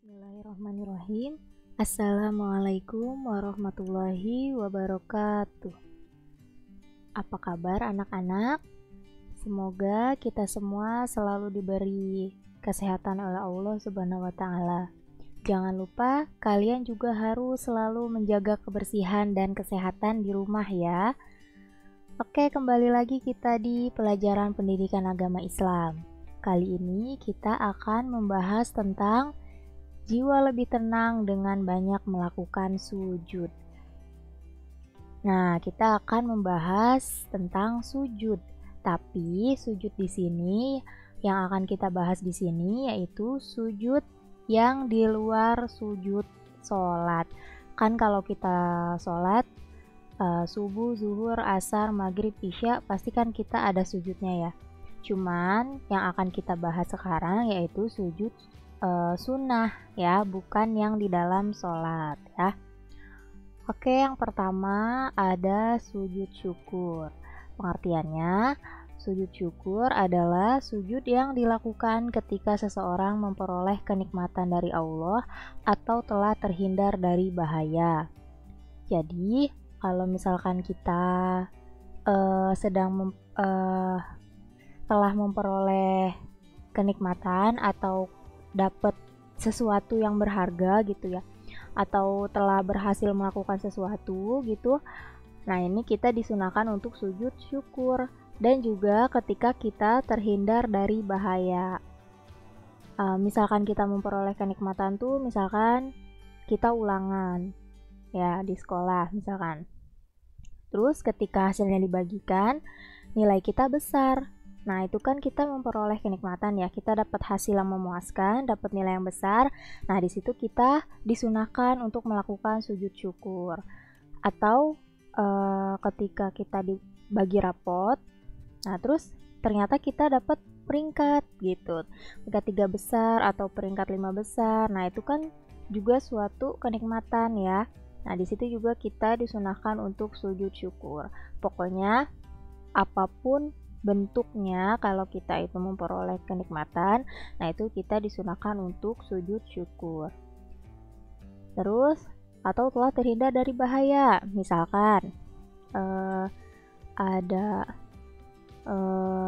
Bismillahirrahmanirrahim. Assalamualaikum warahmatullahi wabarakatuh. Apa kabar anak-anak? Semoga kita semua selalu diberi kesehatan oleh Allah Subhanahu wa Ta'ala. Jangan lupa kalian juga harus selalu menjaga kebersihan dan kesehatan di rumah ya. Oke, kembali lagi kita di pelajaran pendidikan agama Islam. Kali ini kita akan membahas tentang jiwa lebih tenang dengan banyak melakukan sujud. Nah, kita akan membahas tentang sujud. Tapi sujud di sini yang akan kita bahas di sini yaitu sujud yang di luar sujud sholat. Kan kalau kita sholat subuh, zuhur, asar, maghrib, isya pasti kan kita ada sujudnya ya. Cuman yang akan kita bahas sekarang yaitu sujud sunnah ya, bukan yang di dalam sholat ya. Oke, yang pertama ada sujud syukur. Pengertiannya, sujud syukur adalah sujud yang dilakukan ketika seseorang memperoleh kenikmatan dari Allah atau telah terhindar dari bahaya. Jadi, kalau misalkan kita telah memperoleh kenikmatan atau dapat sesuatu yang berharga gitu ya, atau telah berhasil melakukan sesuatu gitu, nah ini kita disunahkan untuk sujud syukur. Dan juga ketika kita terhindar dari bahaya, misalkan kita memperoleh kenikmatan tuh, misalkan kita ulangan ya di sekolah misalkan, terus ketika hasilnya dibagikan nilai kita besar. Nah, itu kan kita memperoleh kenikmatan ya, kita dapat hasil yang memuaskan, dapat nilai yang besar. Nah, di situ kita disunahkan untuk melakukan sujud syukur. Atau ketika kita dibagi rapot, nah terus ternyata kita dapat peringkat gitu, peringkat 3 besar atau peringkat 5 besar. Nah, itu kan juga suatu kenikmatan ya. Nah, di situ juga kita disunahkan untuk sujud syukur. Pokoknya apapun bentuknya, kalau kita itu memperoleh kenikmatan, nah itu kita disunahkan untuk sujud syukur. Terus, atau telah terhindar dari bahaya, misalkan ada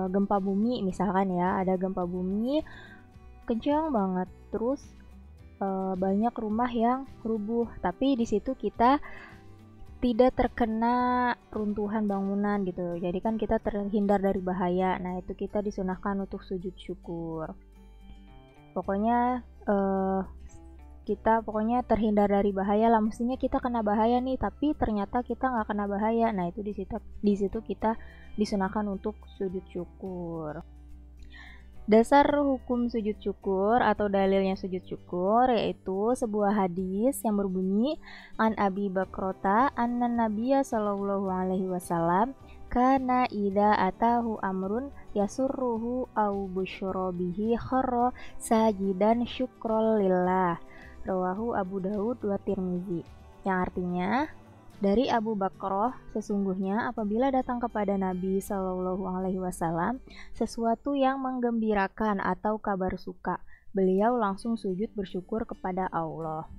gempa bumi misalkan ya, ada gempa bumi kencang banget, terus banyak rumah yang rubuh, tapi di situ kita tidak terkena runtuhan bangunan gitu, jadi kan kita terhindar dari bahaya. Nah, itu kita disunahkan untuk sujud syukur. Pokoknya kita terhindar dari bahaya lah, mestinya kita kena bahaya nih, tapi ternyata kita nggak kena bahaya. Nah, itu di situ kita disunahkan untuk sujud syukur. Dasar hukum sujud syukur atau dalilnya sujud syukur yaitu sebuah hadis yang berbunyi, an Abi Bakrota anna Nabiyya sallallahu alaihi wasallam kana idza atahu amrun yasurruhu au busyra bihi kharra sajidan syukran lillah, rawahu Abu Daud wa Tirmizi. Yang artinya, dari Abu Bakrah, sesungguhnya apabila datang kepada Nabi Shallallahu Alaihi Wasallam sesuatu yang menggembirakan atau kabar suka, beliau langsung sujud bersyukur kepada Allah.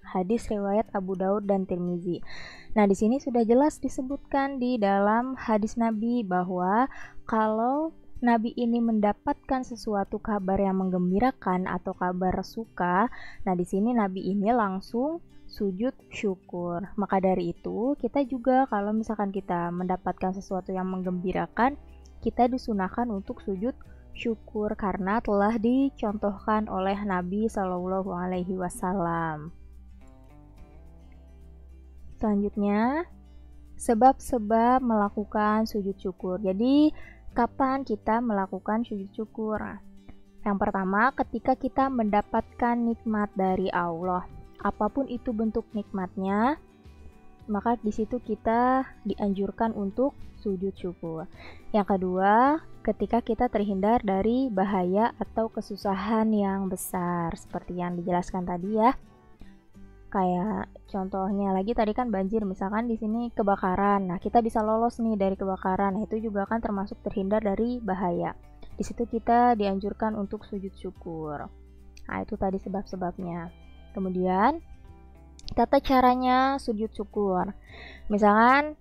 Hadis riwayat Abu Daud dan Tirmizi. Nah, di sini sudah jelas disebutkan di dalam hadis Nabi bahwa kalau Nabi ini mendapatkan sesuatu kabar yang menggembirakan atau kabar suka, nah di sini Nabi ini langsung sujud syukur. Maka dari itu, kita juga kalau misalkan kita mendapatkan sesuatu yang menggembirakan, kita disunahkan untuk sujud syukur karena telah dicontohkan oleh Nabi Shallallahu Alaihi Wasallam. Selanjutnya, sebab-sebab melakukan sujud syukur. Jadi, kapan kita melakukan sujud syukur? Yang pertama, ketika kita mendapatkan nikmat dari Allah, apapun itu bentuk nikmatnya, maka di situ kita dianjurkan untuk sujud syukur. Yang kedua, ketika kita terhindar dari bahaya atau kesusahan yang besar, seperti yang dijelaskan tadi ya. Kayak contohnya lagi tadi kan banjir, misalkan di sini kebakaran. Nah, kita bisa lolos nih dari kebakaran. Nah, itu juga kan termasuk terhindar dari bahaya. Di situ kita dianjurkan untuk sujud syukur. Nah, itu tadi sebab-sebabnya. Kemudian, tata caranya sujud syukur. Misalkan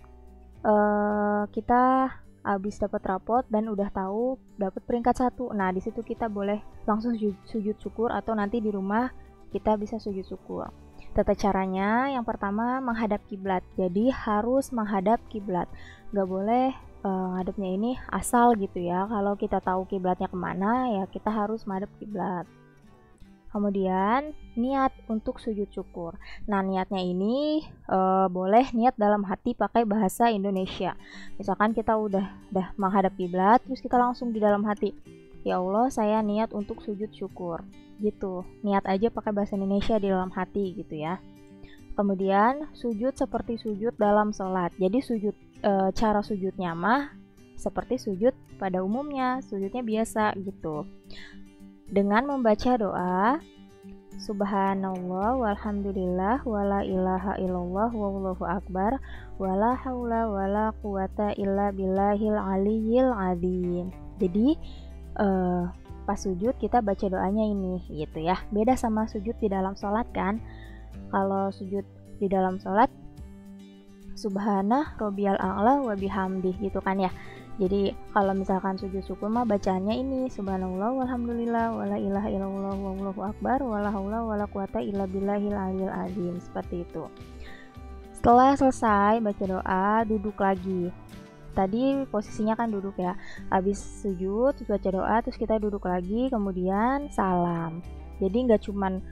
kita habis dapat rapot dan udah tahu dapat peringkat 1. Nah, di situ kita boleh langsung sujud syukur atau nanti di rumah kita bisa sujud syukur. Tata caranya yang pertama menghadap kiblat. Jadi harus menghadap kiblat. Gak boleh ngadepnya ini asal gitu ya. Kalau kita tahu kiblatnya kemana ya kita harus menghadap kiblat. Kemudian niat untuk sujud syukur. Nah, niatnya ini boleh niat dalam hati pakai bahasa Indonesia. Misalkan kita udah menghadap kiblat, terus kita langsung di dalam hati, ya Allah, saya niat untuk sujud syukur. Gitu. Niat aja pakai bahasa Indonesia di dalam hati gitu ya. Kemudian sujud seperti sujud dalam sholat. Jadi cara sujudnya mah seperti sujud pada umumnya, sujudnya biasa gitu. Dengan membaca doa Subhanallah walhamdulillah wala ilaha illallah wallahu akbar wala haula wala quwata illa billahil aliyyil azim. Jadi pas sujud kita baca doanya ini gitu ya. Beda sama sujud di dalam sholat kan. Kalau sujud di dalam sholat Subhanah Robbiyal a'la wa bihamdih gitu kan ya. Jadi kalau misalkan sujud syukur mah bacanya ini subhanallah walhamdulillah wala ilaha illallah wallahu akbar wala haula wala quwata illa billahil aliyil azim, seperti itu. Setelah selesai baca doa, duduk lagi. Tadi posisinya kan duduk ya. Habis sujud, terus baca doa, terus kita duduk lagi, kemudian salam. Jadi nggak cuman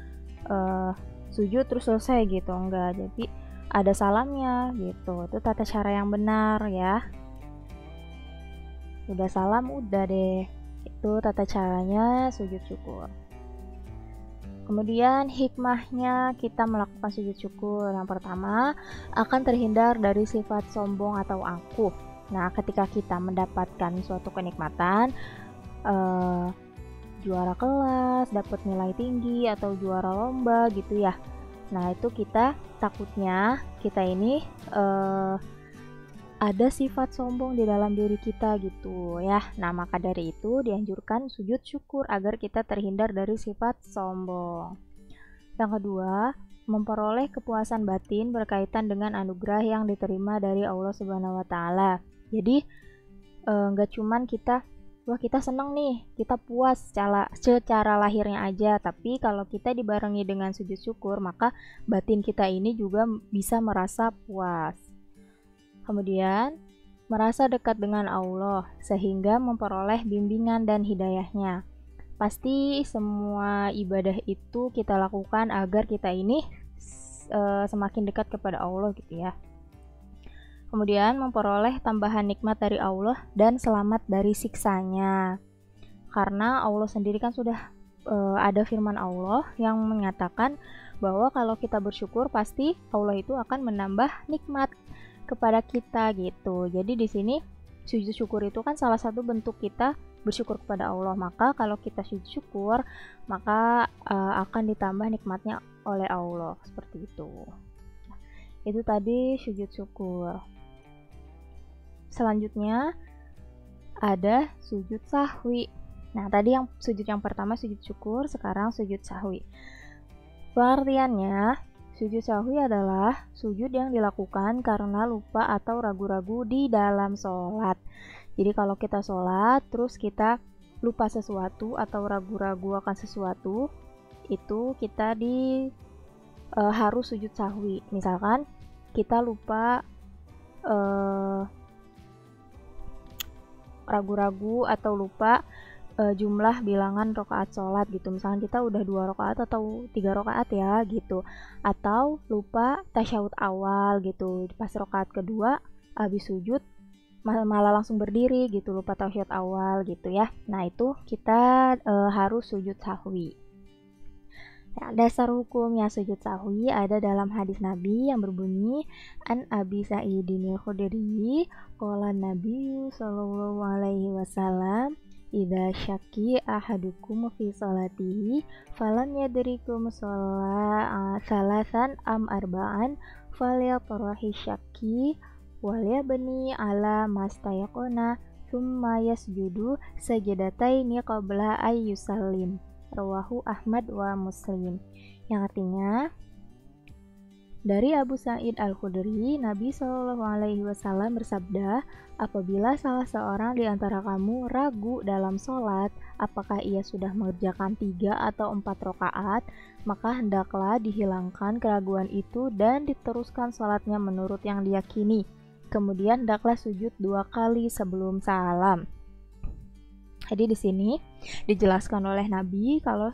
sujud terus selesai gitu, enggak. Jadi ada salamnya gitu. Itu tata cara yang benar ya. Udah salam, udah deh. Itu tata caranya sujud syukur. Kemudian hikmahnya kita melakukan sujud syukur. Yang pertama, akan terhindar dari sifat sombong atau angkuh. Nah, ketika kita mendapatkan suatu kenikmatan, juara kelas, dapat nilai tinggi, atau juara lomba gitu ya. Nah, itu kita takutnya kita ini ada sifat sombong di dalam diri kita gitu ya. Nah, maka dari itu dianjurkan sujud syukur agar kita terhindar dari sifat sombong. Yang kedua, memperoleh kepuasan batin berkaitan dengan anugerah yang diterima dari Allah Subhanahu wa taala. Jadi nggak cuman kita senang nih, kita puas secara lahirnya aja, tapi kalau kita dibarengi dengan sujud syukur, maka batin kita ini juga bisa merasa puas. Kemudian, merasa dekat dengan Allah sehingga memperoleh bimbingan dan hidayahnya. Pasti semua ibadah itu kita lakukan agar kita ini semakin dekat kepada Allah gitu ya. Kemudian, memperoleh tambahan nikmat dari Allah dan selamat dari siksanya. Karena Allah sendiri kan sudah ada firman Allah yang mengatakan bahwa kalau kita bersyukur pasti Allah itu akan menambah nikmat kepada kita gitu. Jadi di sini sujud syukur itu kan salah satu bentuk kita bersyukur kepada Allah. Maka kalau kita sujud syukur, maka akan ditambah nikmatnya oleh Allah, seperti itu. Itu tadi sujud syukur. Selanjutnya ada sujud sahwi. Nah, tadi yang sujud yang pertama sujud syukur, sekarang sujud sahwi. Pengertiannya, sujud sahwi adalah sujud yang dilakukan karena lupa atau ragu-ragu di dalam sholat. Jadi kalau kita sholat, terus kita lupa sesuatu atau ragu-ragu akan sesuatu, itu kita harus sujud sahwi. Misalkan kita lupa ragu-ragu atau lupa jumlah bilangan rakaat sholat gitu. Misalkan kita udah 2 rakaat atau 3 rakaat ya gitu, atau lupa tasyahud awal gitu, pas rakaat kedua habis sujud malah langsung berdiri gitu, lupa tasyahud awal gitu ya. Nah, itu kita harus sujud sahwi. Ya, dasar hukumnya sujud sahwi ada dalam hadis Nabi yang berbunyi, An Abi Sa'idin Al-Khudri qala Nabi sallallahu alaihi wasallam, idza syaki ahadukum fi salatihi falam yadrikum salasan am arba'an falyatarahi syaki walyabni ala mastayaqona thumma yasjudu sajadataini qabla ay yusallim. Rawahu Ahmad wa Muslim. Yang artinya dari Abu Sa'id Al-Khudri, Nabi Shallallahu Alaihi Wasallam bersabda, apabila salah seorang di antara kamu ragu dalam sholat, apakah ia sudah mengerjakan 3 atau 4 rakaat, maka hendaklah dihilangkan keraguan itu dan diteruskan sholatnya menurut yang diyakini. Kemudian hendaklah sujud 2 kali sebelum salam. Jadi di sini dijelaskan oleh Nabi kalau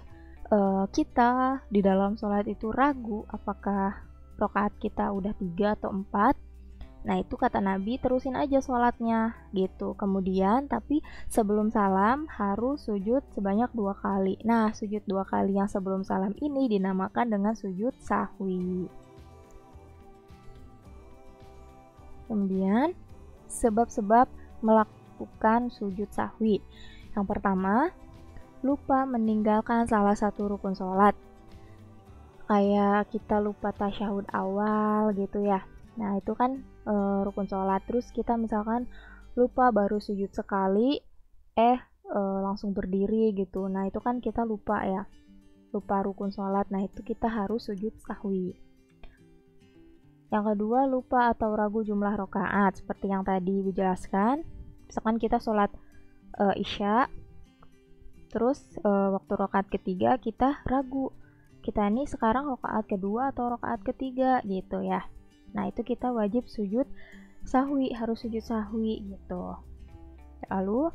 kita di dalam sholat itu ragu apakah rakaat kita udah 3 atau 4. Nah itu kata Nabi terusin aja sholatnya gitu. Kemudian tapi sebelum salam harus sujud sebanyak 2 kali. Nah sujud 2 kali yang sebelum salam ini dinamakan dengan sujud sahwi. Kemudian sebab-sebab melakukan sujud sahwi. Yang pertama, lupa meninggalkan salah satu rukun sholat. Kayak kita lupa tasyahud awal gitu ya. Nah itu kan rukun sholat. Terus kita misalkan lupa baru sujud sekali, langsung berdiri gitu. Nah itu kan kita lupa ya, lupa rukun sholat. Nah itu kita harus sujud sahwi. Yang kedua, lupa atau ragu jumlah rakaat. Seperti yang tadi dijelaskan, misalkan kita sholat isya, terus waktu rakaat ketiga kita ragu, kita ini sekarang rakaat kedua atau rakaat ketiga gitu ya. Nah itu kita wajib sujud sahwi, harus sujud sahwi gitu. Lalu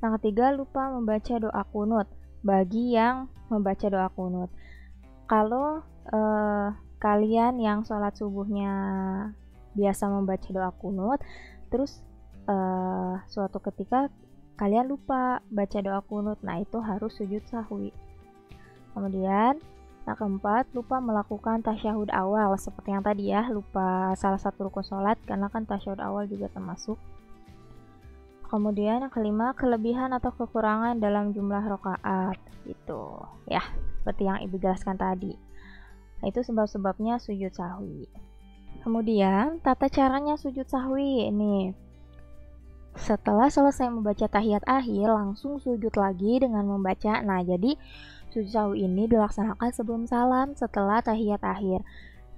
yang ketiga, lupa membaca doa kunut. Bagi yang membaca doa kunut, kalau kalian yang sholat subuhnya biasa membaca doa kunut, terus suatu ketika kalian lupa baca doa kunut, nah itu harus sujud sahwi. Kemudian yang keempat, lupa melakukan tasyahud awal. Seperti yang tadi ya, lupa salah satu rukun sholat, karena kan tasyahud awal juga termasuk. Kemudian yang kelima, kelebihan atau kekurangan dalam jumlah rakaat. Gitu ya, seperti yang Ibu jelaskan tadi. Nah, itu sebab-sebabnya sujud sahwi. Kemudian tata caranya sujud sahwi ini. Setelah selesai membaca tahiyat akhir, langsung sujud lagi dengan membaca. Nah, jadi sujud sahwi ini dilaksanakan sebelum salam setelah tahiyat akhir.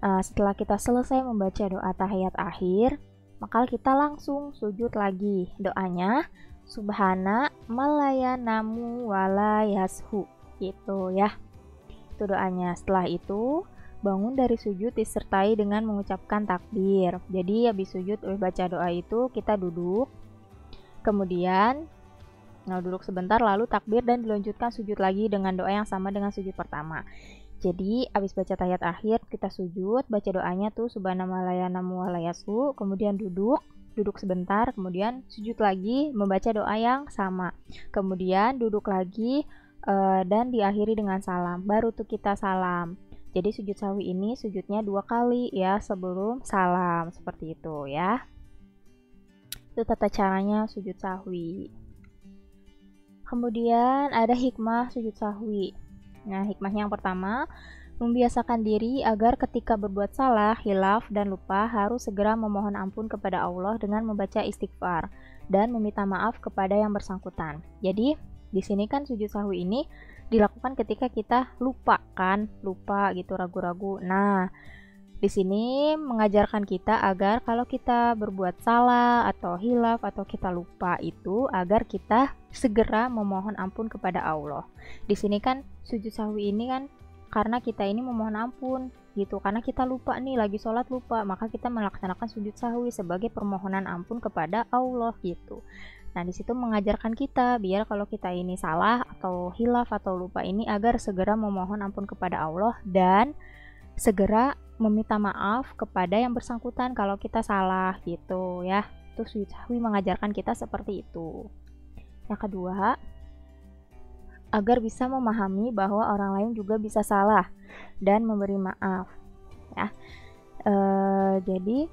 Setelah kita selesai membaca doa tahiyat akhir, maka kita langsung sujud lagi. Doanya subhana malayanamu walayashu gitu ya. Itu doanya. Setelah itu bangun dari sujud disertai dengan mengucapkan takbir. Jadi habis sujud baca doa itu kita duduk. Kemudian duduk sebentar lalu takbir dan dilanjutkan sujud lagi dengan doa yang sama dengan sujud pertama. Jadi habis baca tahiyat akhir kita sujud, baca doanya tuh subhanallayanamu walayasu, kemudian duduk sebentar, kemudian sujud lagi membaca doa yang sama. Kemudian duduk lagi dan diakhiri dengan salam. Baru tuh kita salam. Jadi sujud sahwi ini sujudnya 2 kali ya sebelum salam, seperti itu ya. Itu tata caranya sujud sahwi. Kemudian ada hikmah sujud sahwi. Nah, hikmahnya yang pertama, membiasakan diri agar ketika berbuat salah, hilaf, dan lupa harus segera memohon ampun kepada Allah dengan membaca istighfar dan meminta maaf kepada yang bersangkutan. Jadi, di sini kan sujud sahwi ini dilakukan ketika kita lupa gitu, ragu-ragu. Nah, di sini mengajarkan kita agar kalau kita berbuat salah atau hilaf atau kita lupa itu agar kita segera memohon ampun kepada Allah. Di sini kan sujud sahwi ini kan karena kita ini memohon ampun gitu, karena kita lupa nih lagi sholat lupa, maka kita melaksanakan sujud sahwi sebagai permohonan ampun kepada Allah gitu. Nah, di situ mengajarkan kita biar kalau kita ini salah atau hilaf atau lupa ini agar segera memohon ampun kepada Allah dan segera meminta maaf kepada yang bersangkutan kalau kita salah gitu ya. Itu sujud sahwi mengajarkan kita seperti itu. Yang kedua, agar bisa memahami bahwa orang lain juga bisa salah dan memberi maaf ya. Jadi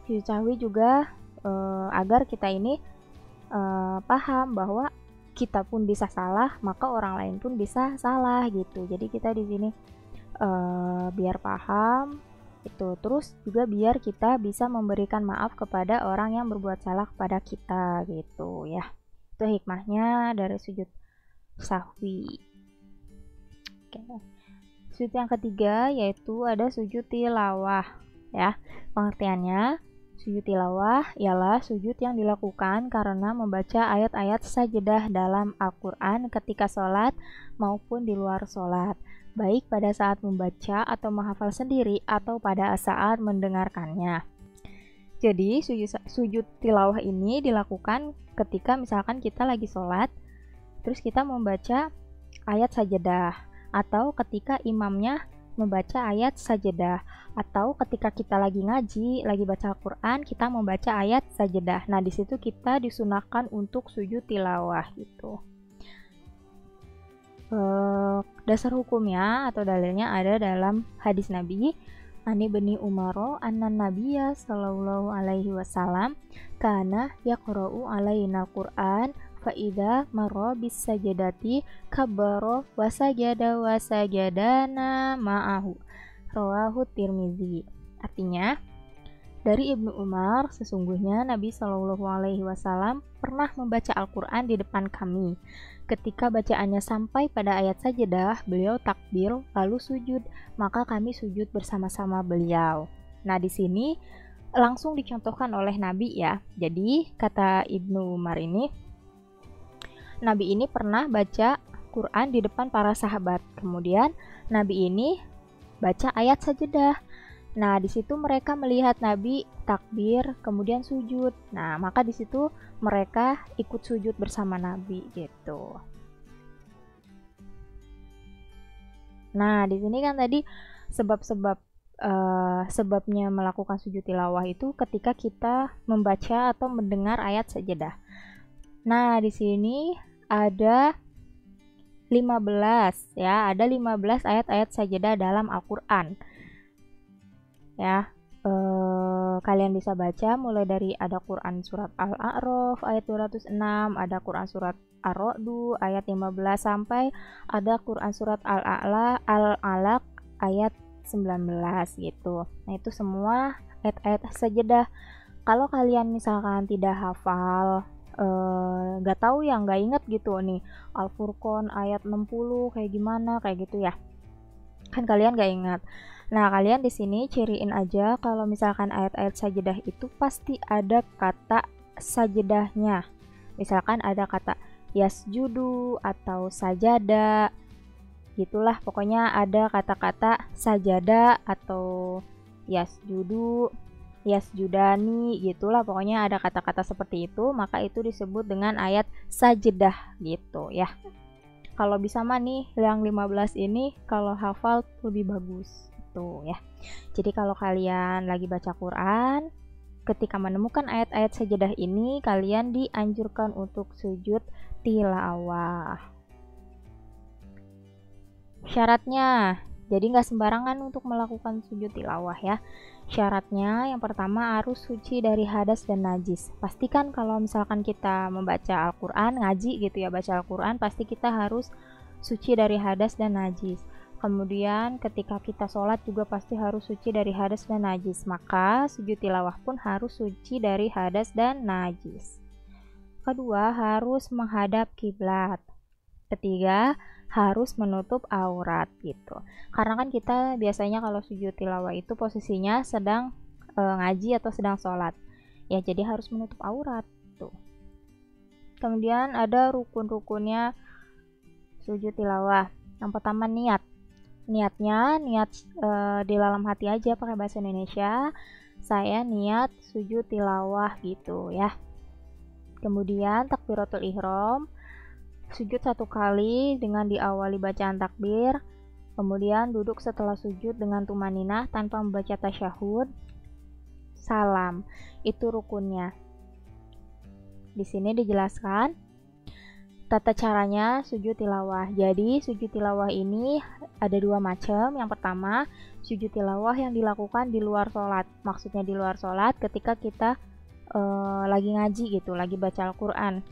sujud sahwi juga agar kita ini paham bahwa kita pun bisa salah, maka orang lain pun bisa salah gitu. Jadi kita di sini biar paham itu, terus juga biar kita bisa memberikan maaf kepada orang yang berbuat salah kepada kita gitu ya. Itu hikmahnya dari sujud sahwi. Oke. Sujud yang ketiga yaitu ada sujud tilawah ya. Pengertiannya, sujud tilawah ialah sujud yang dilakukan karena membaca ayat-ayat sajadah dalam Al-Quran ketika sholat maupun di luar sholat, baik pada saat membaca atau menghafal sendiri atau pada saat mendengarkannya. Jadi sujud tilawah ini dilakukan ketika misalkan kita lagi sholat, terus kita membaca ayat sajadah, atau ketika imamnya membaca ayat sajadah, atau ketika kita lagi ngaji, lagi baca Al-Quran, kita membaca ayat sajadah. Nah, di situ kita disunahkan untuk sujud tilawah gitu. Dasar hukumnya atau dalilnya ada dalam hadis Nabi Ani bani Umaro anna Nabiyya sallallahu alaihi wasallam kana yaqra'u alaina Al-Qur'an fa idza marra bis sajadati kabbara wa sajadana ma'ahu. Rawahu Tirmizi. Artinya, dari Ibnu Umar, sesungguhnya Nabi Shallallahu alaihi wasallam pernah membaca Al-Qur'an di depan kami. Ketika bacaannya sampai pada ayat sajadah, beliau takbir lalu sujud, maka kami sujud bersama-sama beliau. Nah, di sini langsung dicontohkan oleh Nabi ya. Jadi, kata Ibnu Umar ini, Nabi ini pernah baca Quran di depan para sahabat. Kemudian Nabi ini baca ayat sajadah. Nah, di situ mereka melihat Nabi takbir, kemudian sujud. Nah, maka di situ mereka ikut sujud bersama Nabi gitu. Nah, di sini kan tadi sebabnya melakukan sujud tilawah itu ketika kita membaca atau mendengar ayat sajadah. Nah, di sini ada 15 ya, ada 15 ayat-ayat sajadah dalam Al-Qur'an. Ya, kalian bisa baca mulai dari ada Quran surat Al-A'raf ayat 206, ada Quran surat Ar-Ra'd ayat 15 sampai ada Quran surat Al-Alaq ayat 19 gitu. Nah, itu semua ayat-ayat sajadah. Kalau kalian misalkan tidak hafal, nggak tahu ya, nggak inget gitu nih Al-Furqan ayat 60 kayak gimana, kayak gitu ya, kan kalian nggak ingat. Nah, kalian di sini ciriin aja kalau misalkan ayat-ayat sajadah itu pasti ada kata sajadahnya. Misalkan ada kata yasjudu atau sajada, gitulah pokoknya ada kata-kata sajada atau yasjudu, yasjudani, gitulah pokoknya ada kata-kata seperti itu, maka itu disebut dengan ayat sajadah gitu ya. Kalau bisa mah nih yang 15 ini kalau hafal lebih bagus gitu ya. Jadi kalau kalian lagi baca Quran, ketika menemukan ayat-ayat sajadah ini, kalian dianjurkan untuk sujud tilawah. Syaratnya, jadi nggak sembarangan untuk melakukan sujud tilawah ya. Syaratnya yang pertama harus suci dari hadas dan najis. Pastikan kalau misalkan kita membaca Al-Quran, ngaji gitu ya, baca Al-Quran, pasti kita harus suci dari hadas dan najis. Kemudian ketika kita sholat juga pasti harus suci dari hadas dan najis. Maka sujud tilawah pun harus suci dari hadas dan najis. Kedua, harus menghadap kiblat. Ketiga, harus menutup aurat gitu. Karena kan kita biasanya kalau sujud tilawah itu posisinya sedang ngaji atau sedang sholat. Ya, jadi harus menutup aurat tuh. Kemudian ada rukun-rukunnya sujud tilawah. Yang pertama niat. Niatnya di dalam hati aja pakai bahasa Indonesia. Saya niat sujud tilawah gitu ya. Kemudian takbiratul ihram. Sujud 1 kali dengan diawali bacaan takbir, kemudian duduk setelah sujud dengan tumaninah tanpa membaca tasyahud, salam. Itu rukunnya. Di sini dijelaskan tata caranya sujud tilawah. Jadi sujud tilawah ini ada 2 macam. Yang pertama, sujud tilawah yang dilakukan di luar sholat. Maksudnya di luar sholat ketika kita lagi ngaji gitu, lagi baca Al-Quran,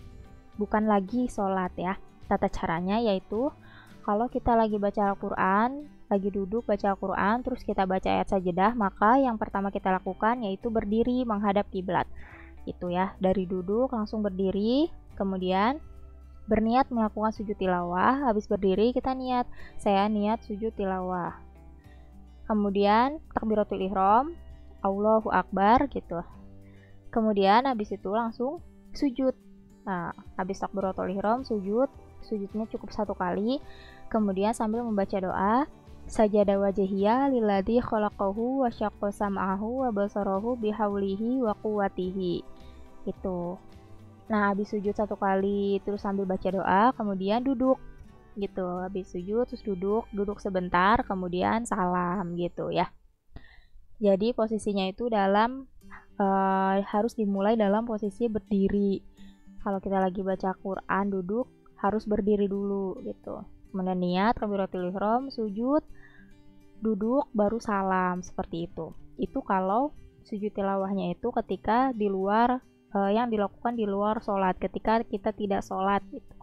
bukan lagi sholat ya. Tata caranya yaitu kalau kita lagi baca Al-Quran, lagi duduk baca Al-Quran, terus kita baca ayat sajadah, maka yang pertama kita lakukan yaitu berdiri menghadap kiblat. Itu ya, dari duduk langsung berdiri, kemudian berniat melakukan sujud tilawah. Habis berdiri kita niat, saya niat sujud tilawah. Kemudian takbiratul ihram, Allahu Akbar gitu. Kemudian habis itu langsung sujud. Nah, habis takbiratul ihram sujudnya cukup 1 kali. Kemudian sambil membaca doa, sajada wajhiyya lilladzi khalaqahu wa syaqqa sam'ahu wa basarahu bihaulihi wa quwwatihi. Itu. Nah, habis sujud 1 kali terus sambil baca doa, kemudian duduk gitu. Habis sujud terus duduk sebentar, kemudian salam gitu ya. Jadi posisinya itu harus dimulai dalam posisi berdiri. Kalau kita lagi baca Quran duduk harus berdiri dulu gitu. Kemudian niat takbiratul ihram, sujud, duduk, baru salam, seperti itu. Itu kalau sujud tilawahnya itu ketika di luar yang dilakukan di luar sholat, ketika kita tidak sholat gitu.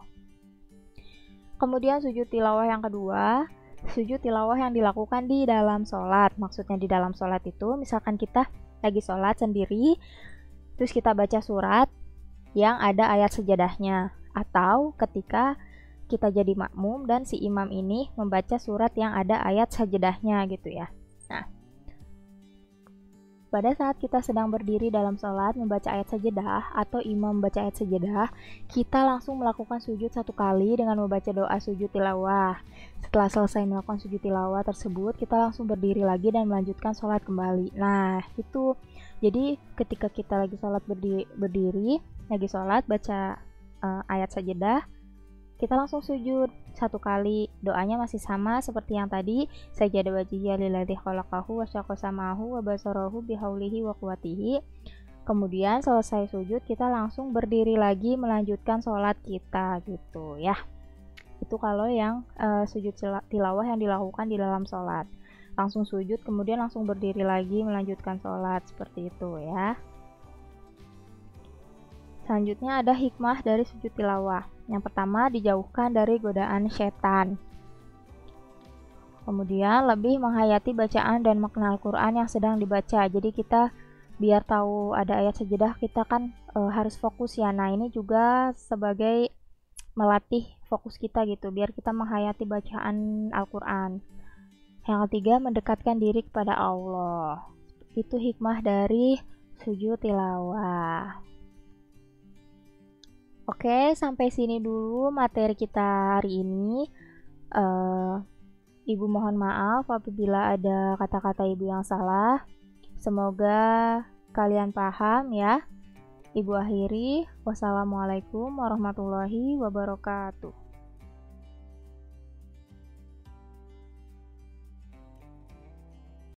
Kemudian sujud tilawah yang kedua, sujud tilawah yang dilakukan di dalam sholat. Maksudnya di dalam sholat itu misalkan kita lagi sholat sendiri, terus kita baca surat yang ada ayat sajadahnya, atau ketika kita jadi makmum dan si imam ini membaca surat yang ada ayat sajadahnya gitu ya. Nah, pada saat kita sedang berdiri dalam sholat membaca ayat sajadah atau imam membaca ayat sajadah, kita langsung melakukan sujud 1 kali dengan membaca doa sujud tilawah. Setelah selesai melakukan sujud tilawah tersebut, kita langsung berdiri lagi dan melanjutkan sholat kembali. Nah, itu. Jadi ketika kita lagi sholat berdiri, lagi sholat baca ayat sajadah, kita langsung sujud 1 kali. Doanya masih sama seperti yang tadi, sajada wajhiyya lilladzi khalaqahu wa syaqqa sam'ahu wa basarahu bihaulihi wa quwwatihi. Kemudian selesai sujud kita langsung berdiri lagi melanjutkan sholat kita gitu ya. Itu kalau yang sujud tilawah yang dilakukan di dalam sholat. Langsung sujud kemudian langsung berdiri lagi melanjutkan sholat, seperti itu ya. Selanjutnya ada hikmah dari sujud tilawah. Yang pertama, dijauhkan dari godaan setan. Kemudian lebih menghayati bacaan dan makna Al-Quran yang sedang dibaca. Jadi kita biar tahu ada ayat sajadah, kita kan harus fokus ya. Nah, ini juga sebagai melatih fokus kita gitu, biar kita menghayati bacaan Al-Quran. Yang ketiga, mendekatkan diri kepada Allah. Itu hikmah dari sujud tilawah. Oke, sampai sini dulu materi kita hari ini. Ibu mohon maaf apabila ada kata-kata ibu yang salah. Semoga kalian paham ya. Ibu akhiri, wassalamualaikum warahmatullahi wabarakatuh.